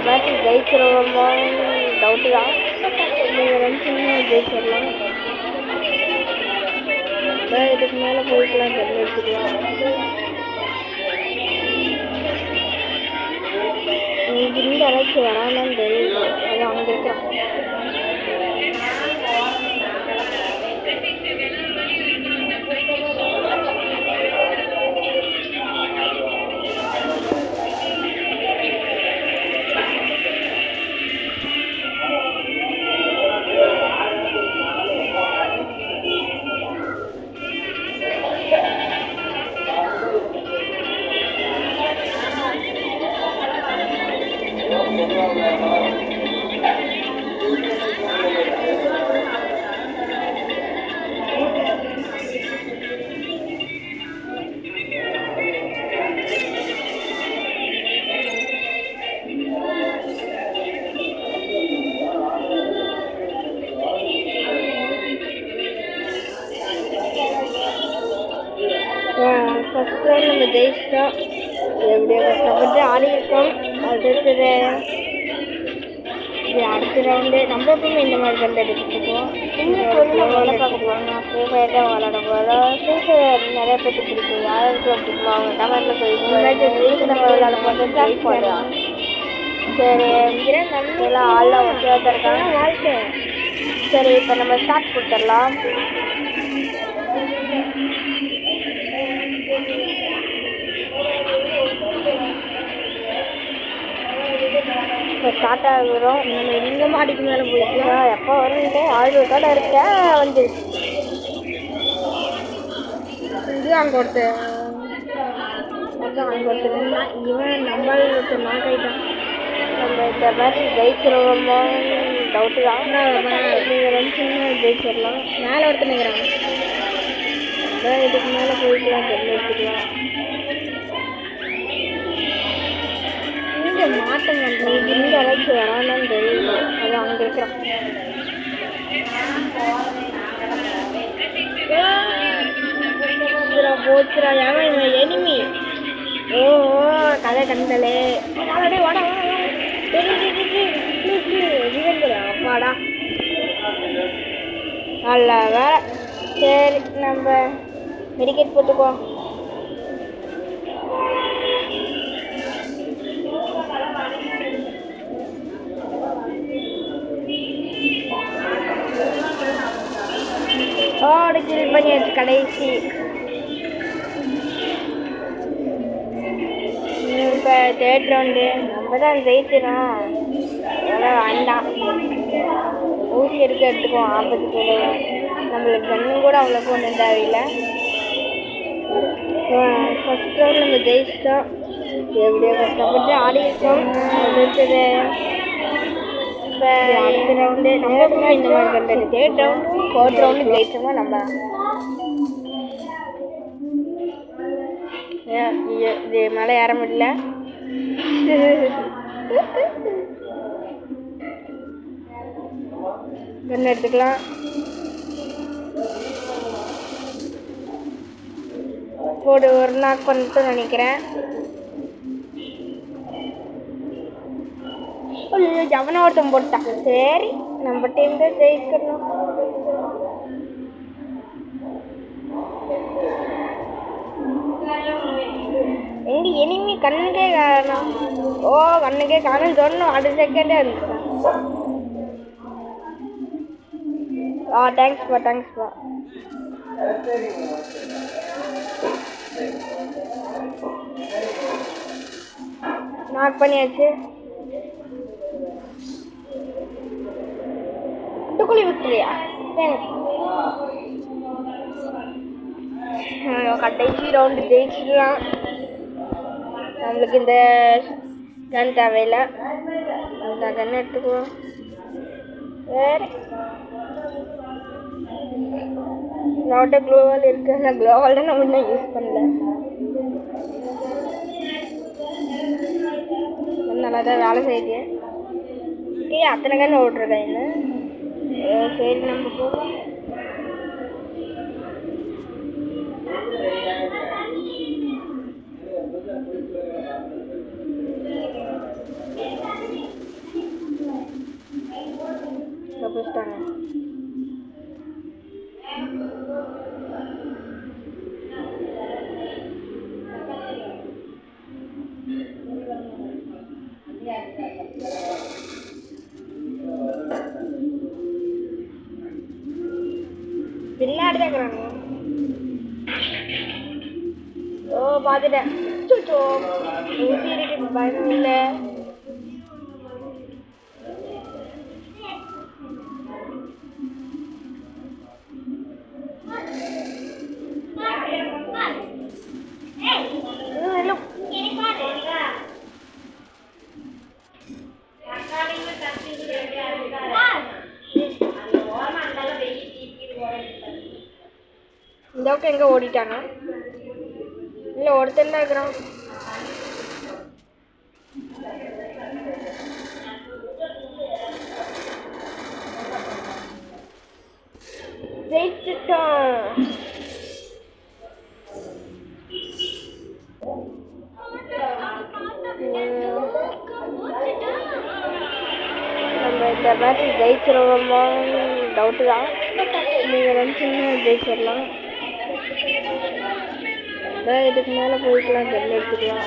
Match ஜெயிச்சிருவோமோ doubt தான். நீங்கள் நினச்சிங்கன்னா ஜெயிச்சிடலாம். இதுக்கு மேலே போய்க்கலாம், ஜெல்லி வச்சுக்கலாம். இங்கிருந்து யாராச்சும் வரானான்னு தெரியல, அது அங்கே இருக்கிறான். ஃபர்ஸ்ட் டைம் நம்ம ஜெயிச்சிட்டோம். எப்படியோ கஷ்டப்பட்டு ஆடி இருக்கோம். அடுத்தது அடுத்த ரவுண்டு நம்ம எப்பவுமே இந்த மாதிரி தான் எடுத்துக்குவோம். வேலை பார்க்க போவாங்க, ஃப்ரீ ஃபயர் தான் விளாட போகிறோம். ஃப்ரீ ஃபயர் நிறைய பேருக்கு பிடிக்கும். யாருக்கு பிடிக்கும் அவங்க கமெண்ட்டில் சொல்லி நம்ம விளாட போகிறது ட்ரை பண்ணலாம். சரி எல்லாம் ஆள்லாம் ஒருத்தர் இருக்காங்க வாழ்க்கை. சரி இப்போ நம்ம ஸ்டார்ட் கொடுத்துடலாம். இப்போ ஸ்டார்ட் ஆகுறோம். நம்ம எந்த மாடிக்கு மேலே போயிக்கலாம். எப்போ வரும்ட்டு ஆழ்வர்காடு இருக்கேன் வந்துருச்சு. இது அங்கே ஒருத்தர் அங்கே ஒருத்தர் இவன் நம்மளால் ஒருத்தர் நாக் ஆகிட்டான். நம்ம இந்த மேட்ச் ஜெயிச்சிருவோமோ டவுட்டு தான். நீங்கள் நினச்சிங்கன்னா ஜெயிச்சிடலாம். மேலே ஒருத்தர் நிற்கிறாங்க. இதுக்கு மேலே போய்க்கலாம், ஜெல்லி வச்சுக்கலாம். மாட்டம் பண்ணுறோம். இந்த அளவுக்கு வரானான்னு தெரியல, அது அங்கே இருக்கிறான். போச்சுரா யாரும் எனிமி. ஓ கதை கண்டலே வாடா அப்பாடா நல்ல வேலை. சரி நம்ம மெடிக்கேட் போட்டுக்குவோம். ஓடு கில் பண்ணியாச்சு கடைசி. இப்போ தேர்ட் ரவுண்டு நம்ம தான் ஜெயிச்சிடும். அதெல்லாம் வேண்டாம், ஊசி எடுத்துக்குவோம். ஆபத்துக்கு நம்மளுக்கு கண்ணும் கூட அவ்வளோக்கு ஒன்றும் தேவையில்லை. ஃபஸ்ட் ரவுண்ட் நம்ம ஜெயிச்சிட்டோம். எப்படியோ கஷ்டப்பட்டு ஆடி இருக்கோம். அடுத்தது இப்போ அடுத்த ரவுண்டு நம்ம இந்த மாதிரி பண்ணுறது. தேர்ட் ரவுண்டு ஃபோர்த் ரவுண்டு ஜெயிச்சோம்னா நம்ம இது மேலே ஏற முடியல. கன்று எடுத்துக்கலாம். போடு ஒரு நாக் பண்ணிட்டு நினைக்கிறேன். ஜவன ஒருத்தன் போட்டான். சரி நம்ம டீம் தான் ஜெயிக்கணும். எங்க இனிமே கண்ணுக்கே காரணம். ஓ கண்ணுக்கே காரணம் சொன்னோம். அடுத்த செகண்டே வந்துட்டான். தேங்க்ஸ்ப்பா தேங்க்ஸ்ப்பா. நாக் பண்ணியாச்சு. குட்டுக்குழி விட்டுறியா? கடைசி ரவுண்டு ஜெயிச்சிடலாம். நம்மளுக்கு இந்த கன் தேவையில்லை, அந்த கன் எடுத்துக்குவோம். வேறு நம்மகிட்ட க்ளோவால் இருக்கு. ஆனால் க்ளோவால் தான் நம்ம இன்னும் யூஸ் பண்ணல. நல்லா தான் வேலை செய்யுது. அத்தனை கன் ஓட்டுருக்கேன் இன்னும். சரி நம்ம போவோம். பார்த்துட்டேன். சுச்சோ ஊசி இருக்கு பயம் இல்லை. இந்த பக்கம் எங்கே ஓடிட்டாங்க? இல்லை ஒருத்தன் தான் இருக்கிறான். ஜெயிச்சுட்டான். நம்ம இந்த மேட்ச் ஜெயிச்சிருவோமா டவுட்டு தான். நீங்கள் நினச்சிங்கன்னா ஜெயிச்சிடலாம். இதுக்கு மேலே போய்க்கலாம், கல் எடுத்துக்கலாம்.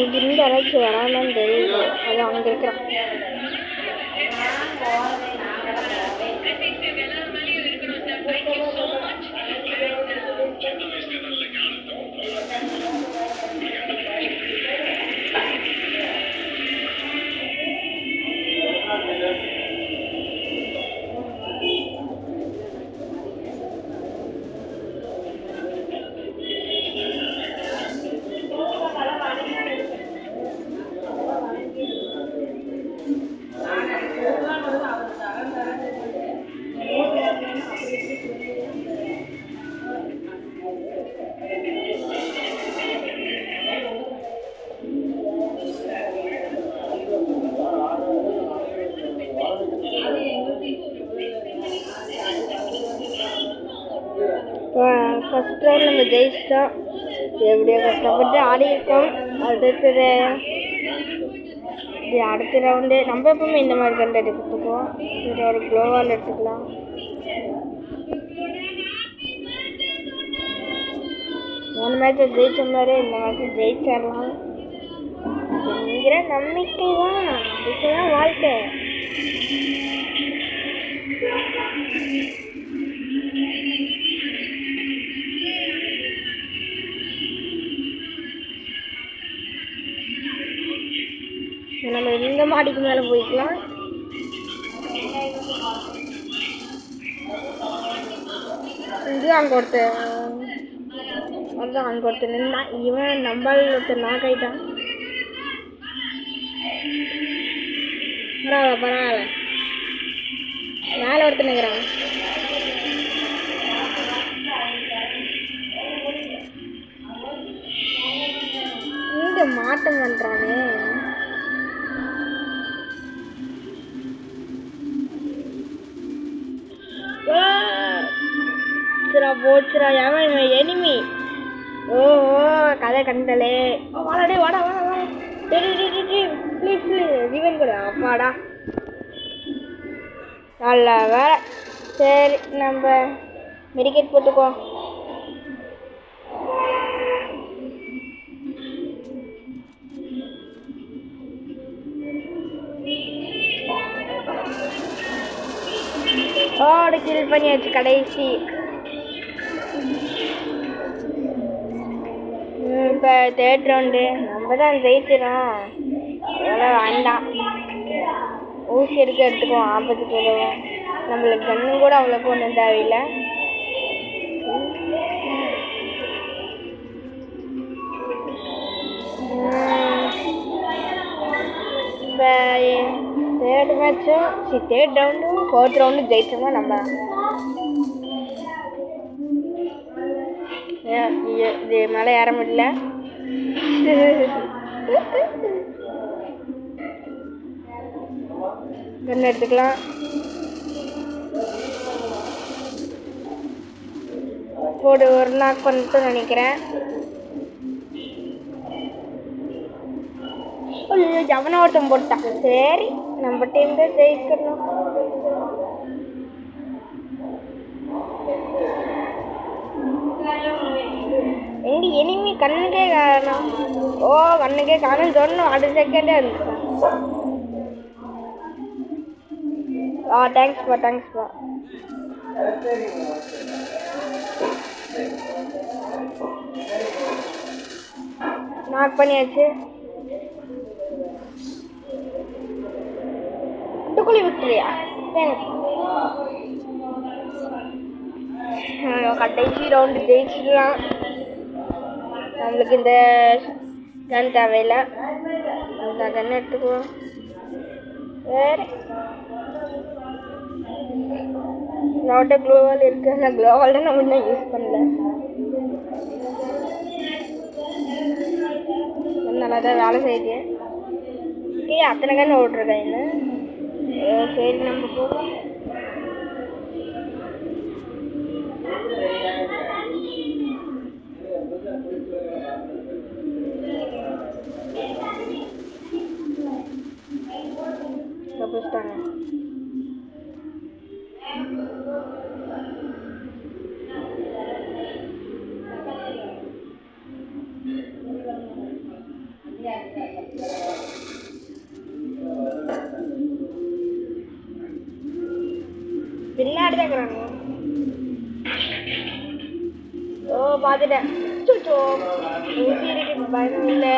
இங்கிருந்து யாராச்சும் வரானான்னு தெரியல. அது அங்கே இருக்கிறான். ஃபஸ்ட் ரவுண்ட் நம்ம ஜெயிச்சிட்டோம். எப்படியோ கஷ்டப்பட்டு ஆடி இருக்கோம். அடுத்த ரவுண்டு நம்ம எப்பவுமே இந்த மாதிரி கண்டு எடுத்துக்குவோம். இது ஒரு க்ளோவால் எடுத்துக்கலாம். மூணு மேட்சை ஜெயிச்ச மாதிரி இந்த மேட்சை ஜெயிச்சிடலாம் என்கிற நம்பிக்கை தான் வாழ்க்கை. நம்ம இந்த மாடிக்கு மேலே போய்க்கலாம். இது அங்கே ஒருத்தர் அதான் அங்கே ஒருத்தர் நின்னா. இவன் நம்பால் ஒருத்தர் நாக் ஆகிட்டான். பரவாயில்ல மேலே ஒருத்தர் நிற்கிறான். இங்கே மாட்டம் பண்ணுறானே. போச்சுரா அவன் எனிமி. ஓஹோ கதை கண்டலே. வாடா வாடா வாடா வாடா. ப்ளீஸ் ஜீவன் கூட அப்பாடா. நல்ல வேலை. சரி நம்ம மெடிக்கேட் போட்டுக்கோ. ஓடு கில் பண்ணியாச்சு கடைசி. இப்போ தேர்ட் ரவுண்டு நம்ம தான் ஜெயிச்சிடும். அதெல்லாம் வேண்டாம். ஊசி எடுத்துக்குவோம். ஆபத்துக்கு உதவும். நம்மளுக்கு கண்ணு கூட அவ்வளோக்கு ஒன்றும் தேவையில்லை. இப்போ தேர்ட் மேட்சும் தேர்ட் ரவுண்டும் ஃபோர்த் ரவுண்டும் ஜெயிச்சோம்னா நம்ம இது மேலே ஏற முடியல. கன் எடுத்துக்கலாம். போடு ஒரு நாக் பண்ணிட்டு நினைக்கிறேன். எவனை ஒருத்தன் போட்டான். சரி நம்ம டீம் தான் ஜெயிக்கணும். எங்க எனிமி கண்ணுக்கே காணும். ஓ கண்ணுக்கே காணும் சொன்னோம். அடுத்த செகண்டே வந்துட்டான். தேங்க்ஸ்ப்பா. நாக் பண்ணியாச்சு. குட்டுக்குழி விட்டுறியா? கடைசி ரவுண்டு ஜெயிச்சிடலாம். நம்மளுக்கு இந்த கன் தேவையில்லை. அந்த கன் எடுத்துக்குவோம். வேறு நம்மகிட்ட க்ளோவால் இருக்குது. ஆனால் க்ளோவால் தான் நம்ம இன்னும் யூஸ் பண்ணல. நல்லா தான் வேலை செய்யுது. அத்தனை கன் ஓட்டுருக்கேன் இன்னும். சரி நம்ம போகலாம். தப்பிச்சிட்டாங்க. பின்னாடி தான் இருக்கிறாங்க. ஓ பார்த்துட்டேன். ஊசி இருக்கு, பயம் இல்லை.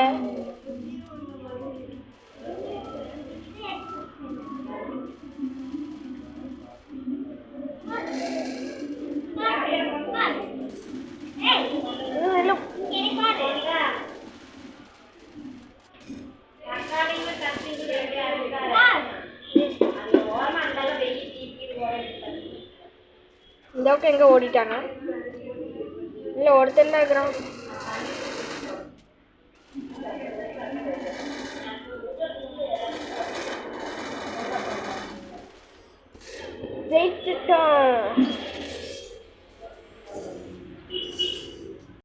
இந்த எங்கே ஓடிட்டாங்க? இல்லை ஒருத்தன் தான் இருக்கிறான். ஜெயிச்சிட்டோம்.